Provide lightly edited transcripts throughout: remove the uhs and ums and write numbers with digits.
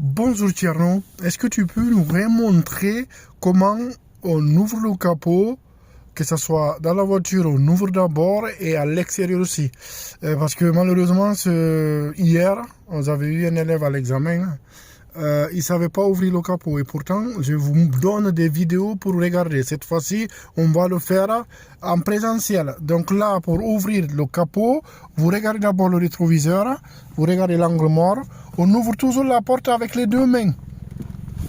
Bonjour Tierno, est-ce que tu peux nous remontrer comment on ouvre le capot, que ce soit dans la voiture, on ouvre d'abord et à l'extérieur aussi. Parce que malheureusement, hier, on avait eu un élève à l'examen, il ne savait pas ouvrir le capot et pourtant, je vous donne des vidéos pour regarder. Cette fois-ci, on va le faire en présentiel. Donc là, pour ouvrir le capot, vous regardez d'abord le rétroviseur, vous regardez l'angle mort, on ouvre toujours la porte avec les deux mains.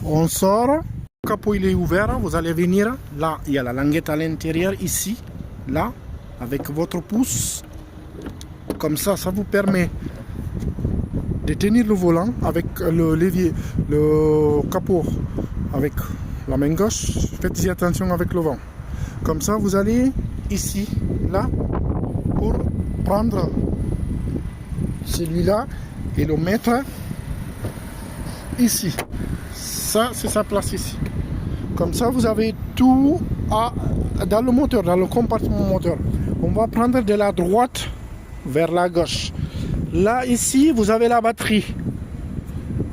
On sort, le capot il est ouvert, vous allez venir, là il y a la languette à l'intérieur, ici, là, avec votre pouce. Comme ça vous permet de tenir le volant avec le levier, le capot avec la main gauche. Faites attention avec le vent. Comme ça, vous allez ici, là, pour prendre celui-là et le mettre ici. Ça, c'est sa place ici. Comme ça, vous avez tout dans le moteur, dans le compartiment moteur. On va prendre de la droite vers la gauche. Là, ici, vous avez la batterie.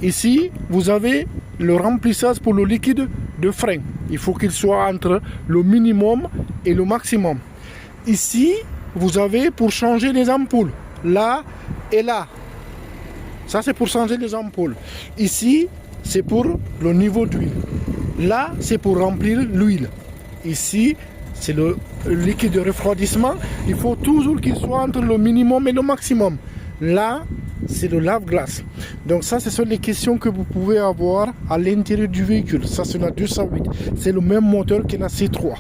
Ici, vous avez le remplissage pour le liquide de frein. Il faut qu'il soit entre le minimum et le maximum. Ici, vous avez pour changer les ampoules. Là et là. Ça, c'est pour changer les ampoules. Ici, c'est pour le niveau d'huile. Là, c'est pour remplir l'huile. Ici, c'est le liquide de refroidissement. Il faut toujours qu'il soit entre le minimum et le maximum. Là, c'est le lave-glace. Donc ça, ce sont les questions que vous pouvez avoir à l'intérieur du véhicule. Ça, c'est la 208. C'est le même moteur que la C3.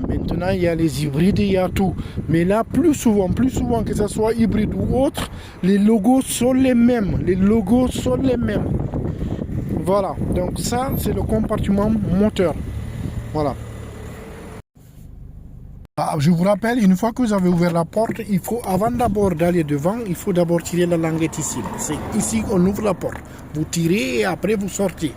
Maintenant, il y a les hybrides, il y a tout. Mais là, plus souvent, que ce soit hybride ou autre, les logos sont les mêmes. Les logos sont les mêmes. Voilà. Donc ça, c'est le compartiment moteur. Voilà. Je vous rappelle, une fois que vous avez ouvert la porte, il faut, avant d'abord d'aller devant, il faut d'abord tirer la languette ici. C'est ici qu'on ouvre la porte. Vous tirez et après vous sortez.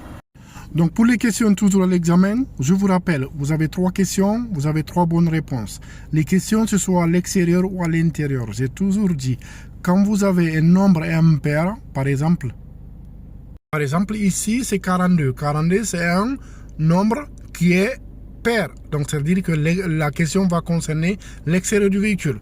Donc pour les questions toujours à l'examen, je vous rappelle, vous avez 3 questions, vous avez 3 bonnes réponses. Les questions, ce soit à l'extérieur ou à l'intérieur. J'ai toujours dit, quand vous avez un nombre impair, par exemple ici c'est 42. 42 c'est un nombre qui est pair. Donc, ça veut dire que la question va concerner l'extérieur du véhicule.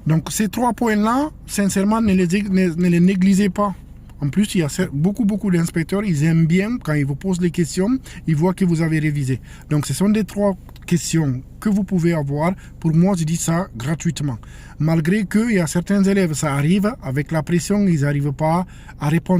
Donc, ces 3 points-là, sincèrement, ne les négligez pas. En plus, il y a beaucoup d'inspecteurs, ils aiment bien, quand ils vous posent les questions, ils voient que vous avez révisé. Donc, ce sont des 3 questions que vous pouvez avoir. Pour moi, je dis ça gratuitement. Malgré qu'il y a certains élèves, ça arrive, avec la pression, ils n'arrivent pas à répondre.